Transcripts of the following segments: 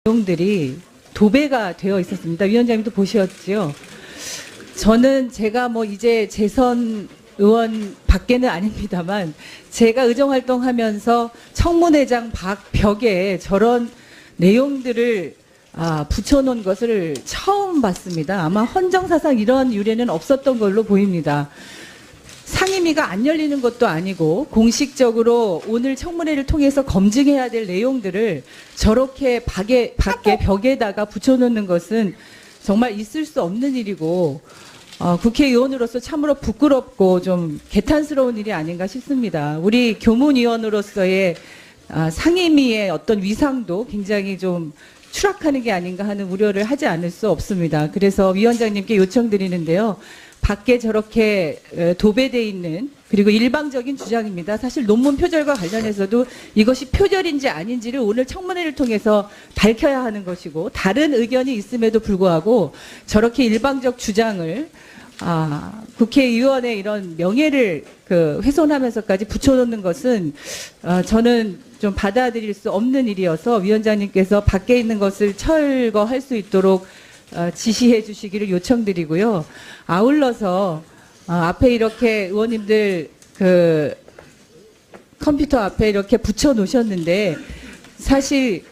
내용들이 도배가 되어 있었습니다. 위원장님도 보셨죠? 저는 제가 뭐 이제 재선 의원 밖에는 아닙니다만 제가 의정활동하면서 청문회장 벽에 저런 내용들을 붙여놓은 것을 처음 봤습니다. 아마 헌정사상 이런 유례는 없었던 걸로 보입니다. 상임위가 안 열리는 것도 아니고 공식적으로 오늘 청문회를 통해서 검증해야 될 내용들을 저렇게 밖에 벽에다가 붙여놓는 것은 정말 있을 수 없는 일이고 국회의원으로서 참으로 부끄럽고 좀 개탄스러운 일이 아닌가 싶습니다. 우리 교문위원으로서의 상임위의 어떤 위상도 굉장히 좀 추락하는 게 아닌가 하는 우려를 하지 않을 수 없습니다. 그래서 위원장님께 요청드리는데요. 밖에 저렇게 도배돼 있는 그리고 일방적인 주장입니다. 사실 논문 표절과 관련해서도 이것이 표절인지 아닌지를 오늘 청문회를 통해서 밝혀야 하는 것이고 다른 의견이 있음에도 불구하고 저렇게 일방적 주장을 국회의원의 이런 명예를 훼손하면서까지 붙여놓는 것은 저는 좀 받아들일 수 없는 일이어서 위원장님께서 밖에 있는 것을 철거할 수 있도록 지시해 주시기를 요청드리고요. 아울러서 앞에 이렇게 의원님들 컴퓨터 앞에 이렇게 붙여 놓으셨는데 사실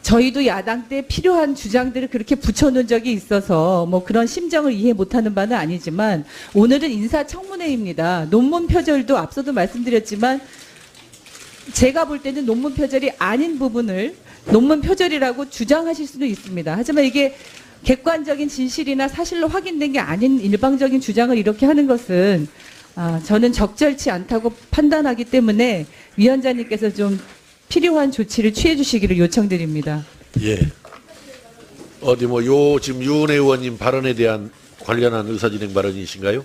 저희도 야당 때 필요한 주장들을 그렇게 붙여놓은 적이 있어서 뭐 그런 심정을 이해 못하는 바는 아니지만 오늘은 인사청문회입니다. 논문 표절도 앞서도 말씀드렸지만 제가 볼 때는 논문 표절이 아닌 부분을 논문 표절이라고 주장하실 수도 있습니다. 하지만 이게 객관적인 진실이나 사실로 확인된 게 아닌 일방적인 주장을 이렇게 하는 것은 저는 적절치 않다고 판단하기 때문에 위원장님께서 좀 필요한 조치를 취해 주시기를 요청드립니다. 예. 어디 지금 유은혜 의원님 발언에 대한 관련한 의사진행 발언이신가요?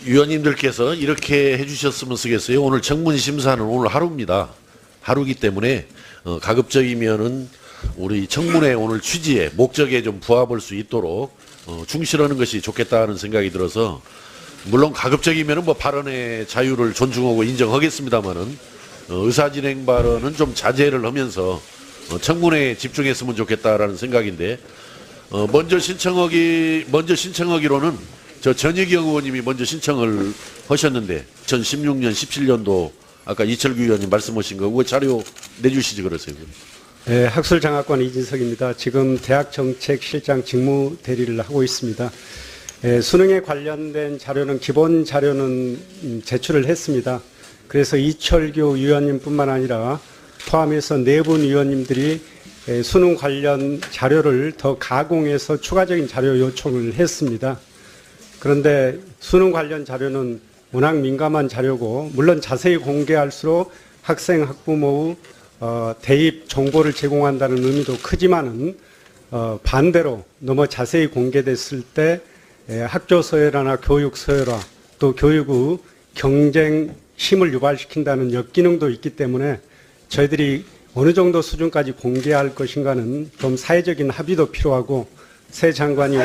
위원님들께서 이렇게 해주셨으면 쓰겠어요. 오늘 청문 심사는 오늘 하루입니다. 하루기 때문에 가급적이면은 우리 청문회 오늘 취지에 목적에 좀 부합할 수 있도록 충실하는 것이 좋겠다는 생각이 들어서 물론 가급적이면은 발언의 자유를 존중하고 인정하겠습니다만은 의사진행 발언은 좀 자제를 하면서 청문회에 집중했으면 좋겠다라는 생각인데 먼저 신청하기로는 전익영 의원님이 먼저 신청을 하셨는데 2016년 17년도 아까 이철규 의원님 말씀하신 거 그 자료 내주시지 그러세요. 네, 학술장학관 이진석입니다. 지금 대학정책실장 직무 대리를 하고 있습니다. 수능에 관련된 자료는 기본 자료는 제출을 했습니다. 그래서 이철규 위원님뿐만 아니라 포함해서 네 분 위원님들이 수능 관련 자료를 더 가공해서 추가적인 자료 요청을 했습니다. 그런데 수능 관련 자료는 워낙 민감한 자료고 물론 자세히 공개할수록 학생 학부모의 대입 정보를 제공한다는 의미도 크지만은 반대로 너무 자세히 공개됐을 때 학교 서열화나 교육 서열화 또 교육의 경쟁 힘을 유발시킨다는 역기능도 있기 때문에 저희들이 어느 정도 수준까지 공개할 것인가는 좀 사회적인 합의도 필요하고 새 장관이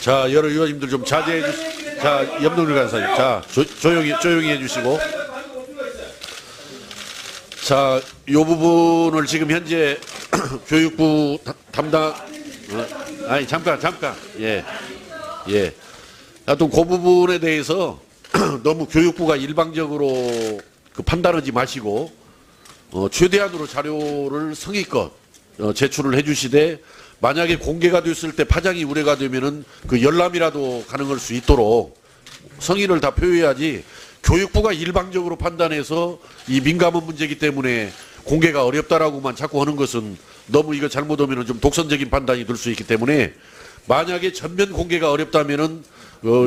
자, 여러 의원님들 좀 자제해 주시고, 자, 염동열 간사님, 자, 조용히 해주시고, 자, 요 부분을 지금 현재 교육부 담당, 아니 잠깐, 예. 하여튼 그 부분에 대해서 너무 교육부가 일방적으로 판단하지 마시고 최대한으로 자료를 성의껏 제출을 해주시되. 만약에 공개가 됐을 때 파장이 우려가 되면은 열람이라도 가능할 수 있도록 성의를 다 표해야지 교육부가 일방적으로 판단해서 이 민감한 문제이기 때문에 공개가 어렵다라고만 자꾸 하는 것은 너무 이거 잘못하면은 좀 독선적인 판단이 될 수 있기 때문에 만약에 전면 공개가 어렵다면은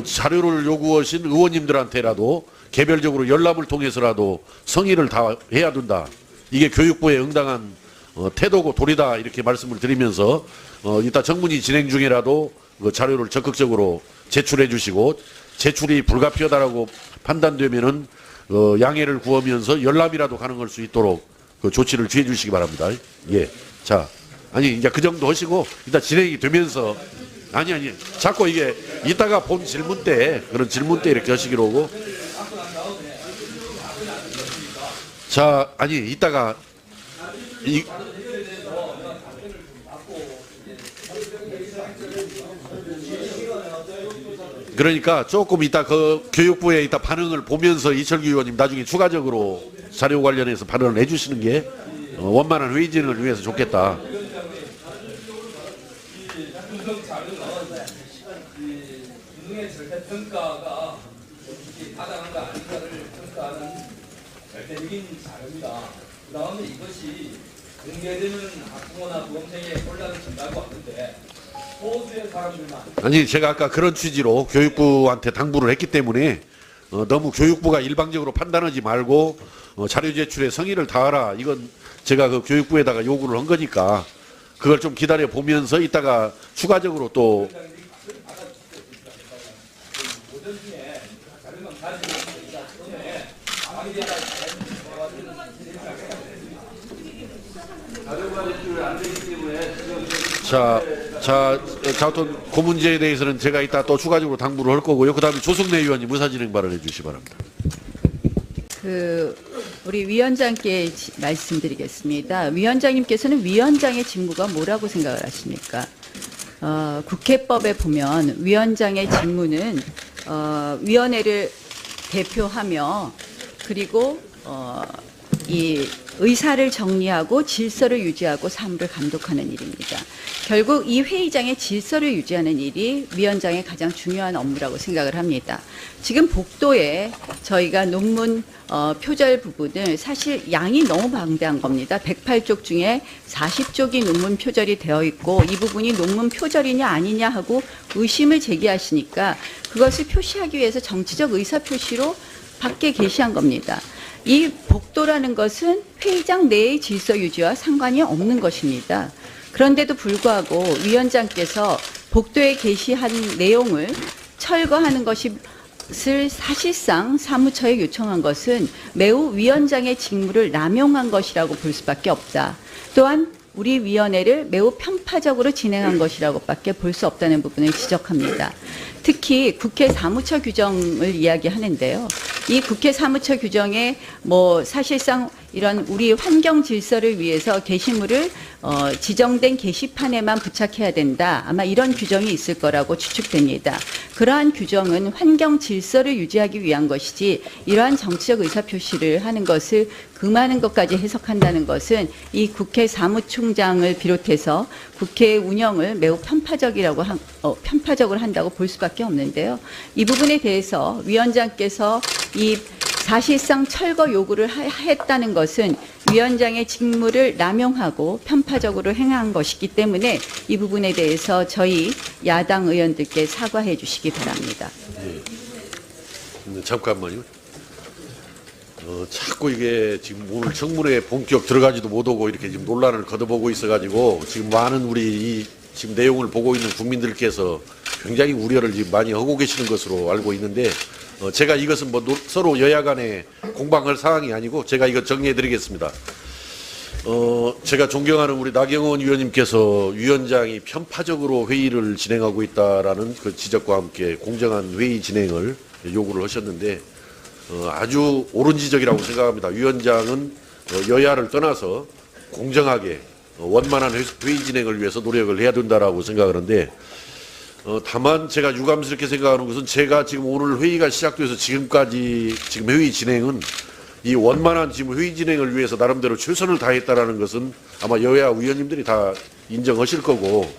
자료를 요구하신 의원님들한테라도 개별적으로 열람을 통해서라도 성의를 다 해야 된다. 이게 교육부의 응당한 태도고 도리다 이렇게 말씀을 드리면서 이따 청문이 진행 중이라도 자료를 적극적으로 제출해 주시고 제출이 불가피하다라고 판단되면은 양해를 구하면서 열람이라도 가능할 수 있도록 조치를 취해 주시기 바랍니다. 예. 자, 아니 이제 그 정도 하시고 이따 진행이 되면서 아니. 자꾸 이게 이따가 본 질문 때, 그런 질문 때 이렇게 하시기로 하고. 자, 아니, 이따가, 그러니까 조금 이따 그 교육부에 이따 반응을 보면서 이철규 의원님 나중에 추가적으로 자료 관련해서 발언을 해주시는 게 원만한 회의 진행을 위해서 좋겠다. 평가가 타당한가 아닌가를 평가하는 절대적인 자료입니다. 그 다음에 이것이 공개되는 학부모나 부모생의 혼란을 준다고 하는데 소수의 사람들만 아니 제가 아까 그런 취지로 교육부한테 당부를 했기 때문에 너무 교육부가 일방적으로 판단하지 말고 자료 제출에 성의를 다하라. 이건 제가 그 교육부에다가 요구를 한 거니까 그걸 좀 기다려 보면서 이따가 추가적으로 또 자, 어떤 그 문제에 대해서는 제가 이따 또 추가적으로 당부를 할 거고요. 그 다음에 조승래 의원님 의사진행 발언해 주시기 바랍니다. 우리 위원장께 말씀드리겠습니다. 위원장님께서는 위원장의 직무가 뭐라고 생각을 하십니까? 국회법에 보면 위원장의 직무는 위원회를 대표하며 그리고 이 의사를 정리하고 질서를 유지하고 사무를 감독하는 일입니다. 결국 이 회의장의 질서를 유지하는 일이 위원장의 가장 중요한 업무라고 생각을 합니다. 지금 복도에 저희가 논문 표절 부분을 사실 양이 너무 방대한 겁니다. 108쪽 중에 40쪽이 논문 표절이 되어 있고 이 부분이 논문 표절이냐 아니냐 하고 의심을 제기하시니까 그것을 표시하기 위해서 정치적 의사 표시로 밖에 게시한 겁니다. 이 복도라는 것은 회의장 내의 질서 유지와 상관이 없는 것입니다. 그런데도 불구하고 위원장께서 복도에 게시한 내용을 철거하는 것을 사실상 사무처에 요청한 것은 매우 위원장의 직무를 남용한 것이라고 볼 수밖에 없다. 또한 우리 위원회를 매우 편파적으로 진행한 것이라고밖에 볼 수 없다는 부분을 지적합니다. 특히 국회 사무처 규정을 이야기하는데요. 이 국회 사무처 규정에 사실상 이런 우리 환경 질서를 위해서 게시물을 지정된 게시판에만 부착해야 된다. 아마 이런 규정이 있을 거라고 추측됩니다. 그러한 규정은 환경 질서를 유지하기 위한 것이지 이러한 정치적 의사표시를 하는 것을 금하는 것까지 해석한다는 것은 이 국회 사무총장을 비롯해서 국회 운영을 매우 편파적으로 한다고 볼 수밖에 없는데요. 이 부분에 대해서 위원장께서 이 사실상 철거 요구를 했다는 것은 위원장의 직무를 남용하고 편파적으로 행한 것이기 때문에 이 부분에 대해서 저희 야당 의원들께 사과해 주시기 바랍니다. 잠깐만요. 자꾸 이게 지금 오늘 청문회 본격 들어가지도 못하고 이렇게 지금 논란을 걷어보고 있어가지고 지금 많은 우리 지금 내용을 보고 있는 국민들께서 굉장히 우려를 지금 많이 하고 계시는 것으로 알고 있는데 제가 이것은 서로 여야 간에 공방할 사항이 아니고 제가 이거 정리해 드리겠습니다. 제가 존경하는 우리 나경원 위원님께서 위원장이 편파적으로 회의를 진행하고 있다라는 그 지적과 함께 공정한 회의 진행을 요구를 하셨는데 아주 옳은 지적이라고 생각합니다. 위원장은 여야를 떠나서 공정하게 원만한 회의 진행을 위해서 노력을 해야 된다라고 생각하는데 다만 제가 유감스럽게 생각하는 것은 제가 지금 오늘 회의가 시작돼서 지금까지 지금 회의 진행은 이 원만한 지금 회의 진행을 위해서 나름대로 최선을 다했다라는 것은 아마 여야 위원님들이 다 인정하실 거고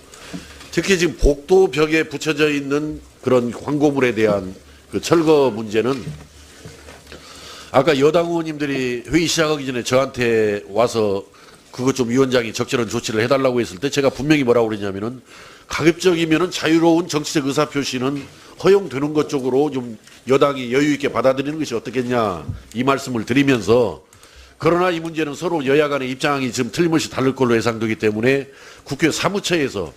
특히 지금 복도 벽에 붙여져 있는 그런 광고물에 대한 그 철거 문제는 아까 여당 의원님들이 회의 시작하기 전에 저한테 와서 그것 좀 위원장이 적절한 조치를 해달라고 했을 때 제가 분명히 뭐라고 그랬냐면은 가급적이면은 자유로운 정치적 의사표시는 허용되는 것 쪽으로 좀 여당이 여유 있게 받아들이는 것이 어떻겠냐 이 말씀을 드리면서 그러나 이 문제는 서로 여야 간의 입장이 지금 틀림없이 다를 걸로 예상되기 때문에 국회 사무처에서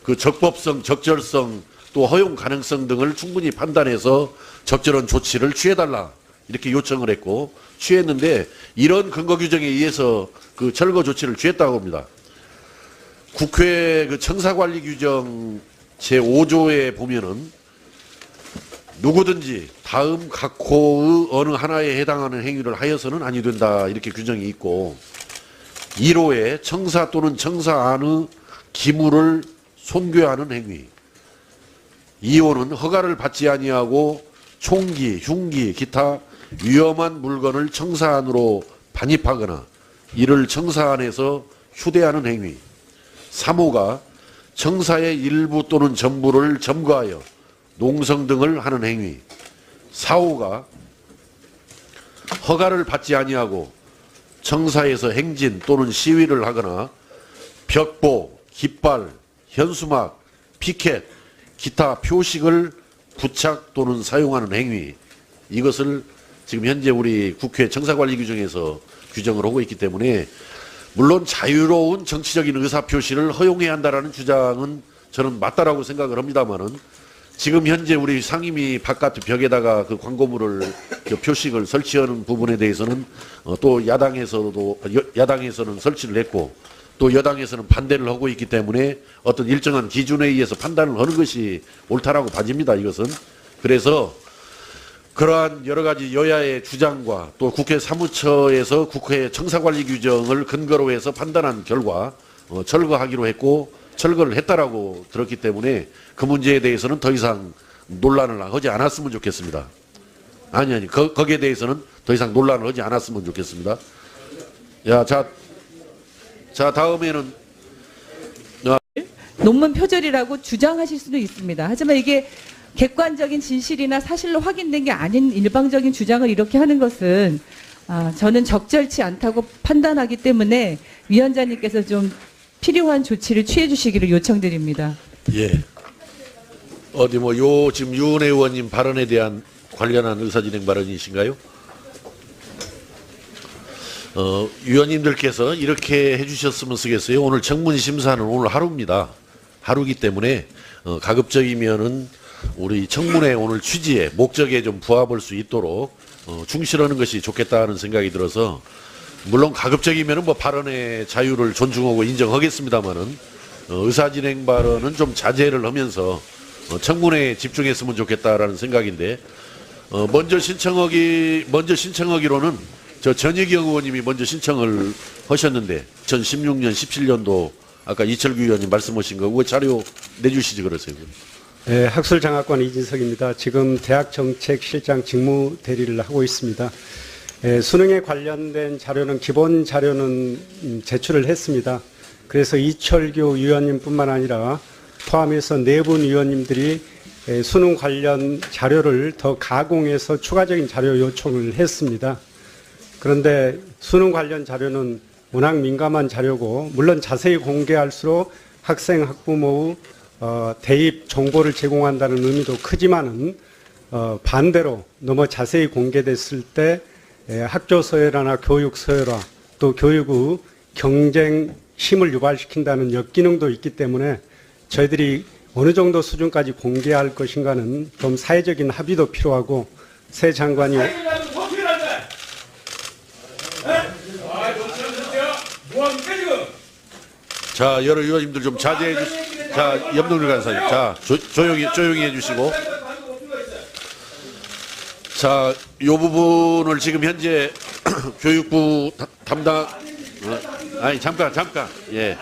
그 적법성, 적절성 또 허용 가능성 등을 충분히 판단해서 적절한 조치를 취해달라 이렇게 요청을 했고 취했는데 이런 근거 규정에 의해서 그 철거 조치를 취했다고 합니다. 국회 그 청사관리 규정 제5조에 보면은 누구든지 다음 각 호의 어느 하나에 해당하는 행위를 하여서는 아니 된다 이렇게 규정이 있고 1호에 청사 또는 청사 안의 기물을 손괴하는 행위 2호는 허가를 받지 아니하고 총기, 흉기, 기타 위험한 물건을 청사 안으로 반입하거나 이를 청사 안에서 휴대하는 행위 3호가 청사의 일부 또는 전부를 점거하여 농성 등을 하는 행위 4호가 허가를 받지 아니하고 청사에서 행진 또는 시위를 하거나 벽보, 깃발, 현수막, 피켓, 기타 표식을 부착 또는 사용하는 행위 이것을 지금 현재 우리 국회 청사관리 규정에서 규정을 하고 있기 때문에 물론 자유로운 정치적인 의사표시를 허용해야 한다는 주장은 저는 맞다라고 생각을 합니다만은 지금 현재 우리 상임위 바깥 벽에다가 그 광고물을 그 표식을 설치하는 부분에 대해서는 또 야당에서는 설치를 했고 또 여당에서는 반대를 하고 있기 때문에 어떤 일정한 기준에 의해서 판단을 하는 것이 옳다라고 봐집니다. 이것은. 그래서 그러한 여러 가지 여야의 주장과 또 국회 사무처에서 국회 청사관리 규정을 근거로 해서 판단한 결과 철거하기로 했고 철거를 했다라고 들었기 때문에 그 문제에 대해서는 더 이상 논란을 하지 않았으면 좋겠습니다. 거기에 대해서는 더 이상 논란을 하지 않았으면 좋겠습니다. 자, 다음에는 논문 표절이라고 주장하실 수도 있습니다. 하지만 이게 객관적인 진실이나 사실로 확인된 게 아닌 일방적인 주장을 이렇게 하는 것은 저는 적절치 않다고 판단하기 때문에 위원장님께서 좀 필요한 조치를 취해 주시기를 요청드립니다. 예. 지금 유은혜 의원님 발언에 대한 관련한 의사진행 발언이신가요? 위원님들께서 이렇게 해주셨으면 쓰겠어요. 오늘 청문심사는 오늘 하루입니다. 하루기 때문에 가급적이면은 우리 청문회 오늘 취지에 목적에 좀 부합할 수 있도록 충실하는 것이 좋겠다는 생각이 들어서 물론 가급적이면은 발언의 자유를 존중하고 인정하겠습니다만은 의사진행 발언은 좀 자제를 하면서 청문회에 집중했으면 좋겠다라는 생각인데 먼저 신청하기로는 전익영 의원님이 먼저 신청을 하셨는데 2016년 17년도 아까 이철규 의원님 말씀하신 거 그 자료 내주시지 그러세요. 네, 학술장학관 이진석입니다. 지금 대학정책실장 직무 대리를 하고 있습니다. 수능에 관련된 자료는 기본 자료는 제출을 했습니다. 그래서 이철규 위원님뿐만 아니라 포함해서 4분 위원님들이 수능 관련 자료를 더 가공해서 추가적인 자료 요청을 했습니다. 그런데 수능 관련 자료는 워낙 민감한 자료고 물론 자세히 공개할수록 학생 학부모의 대입 정보를 제공한다는 의미도 크지만은 반대로 너무 자세히 공개됐을 때 학교 서열화나 교육 서열화 또 교육의 경쟁 힘을 유발시킨다는 역기능도 있기 때문에 저희들이 어느 정도 수준까지 공개할 것인가는 좀 사회적인 합의도 필요하고 새 장관이 자, 여러 의원님들 좀 자제해 주시고, 자, 염동열 간사님, 자, 조용히 해주시고, 자, 요 부분을 지금 현재 교육부 담당, 잠깐, 예.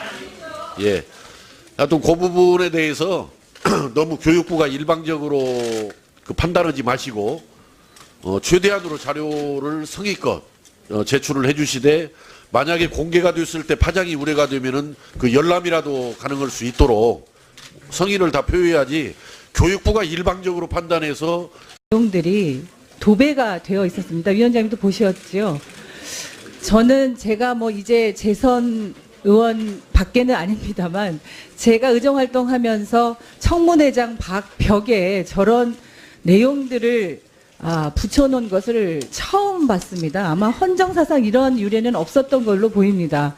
하여튼 그 부분에 대해서 너무 교육부가 일방적으로 판단하지 마시고, 최대한으로 자료를 성의껏 제출을 해주시되, 만약에 공개가 됐을 때 파장이 우려가 되면은 그 열람이라도 가능할 수 있도록 성의를 다 표해야지 교육부가 일방적으로 판단해서 내용들이 도배가 되어 있었습니다. 위원장님도 보셨죠? 저는 제가 이제 재선 의원 밖에는 아닙니다만 제가 의정활동하면서 청문회장 벽에 저런 내용들을 붙여놓은 것을 처음 봤습니다. 아마 헌정사상 이런 유례는 없었던 걸로 보입니다.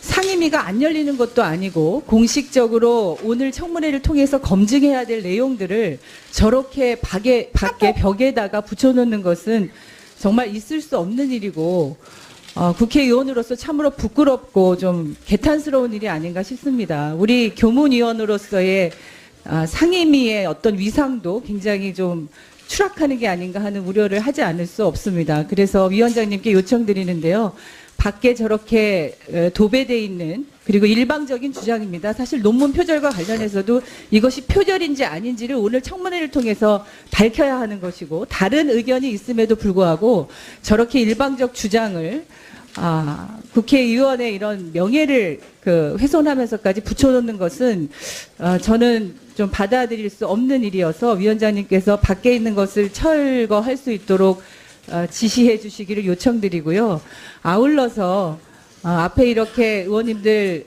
상임위가 안 열리는 것도 아니고 공식적으로 오늘 청문회를 통해서 검증해야 될 내용들을 저렇게 밖에 벽에다가 붙여놓는 것은 정말 있을 수 없는 일이고 국회의원으로서 참으로 부끄럽고 좀 개탄스러운 일이 아닌가 싶습니다. 우리 교문위원으로서의 상임위의 어떤 위상도 굉장히 좀 추락하는 게 아닌가 하는 우려를 하지 않을 수 없습니다. 그래서 위원장님께 요청드리는데요. 밖에 저렇게 도배돼 있는 그리고 일방적인 주장입니다. 사실 논문 표절과 관련해서도 이것이 표절인지 아닌지를 오늘 청문회를 통해서 밝혀야 하는 것이고 다른 의견이 있음에도 불구하고 저렇게 일방적 주장을 국회의원의 이런 명예를 훼손하면서까지 붙여놓는 것은 저는 좀 받아들일 수 없는 일이어서 위원장님께서 밖에 있는 것을 철거할 수 있도록 지시해 주시기를 요청드리고요. 아울러서 앞에 이렇게 의원님들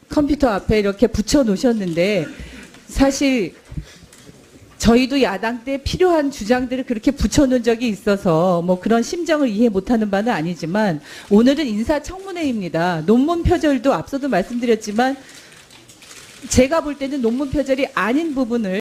컴퓨터 앞에 이렇게 붙여 놓으셨는데 사실 저희도 야당 때 필요한 주장들을 그렇게 붙여놓은 적이 있어서 뭐 그런 심정을 이해 못하는 바는 아니지만 오늘은 인사청문회입니다. 논문 표절도 앞서도 말씀드렸지만 제가 볼 때는 논문 표절이 아닌 부분을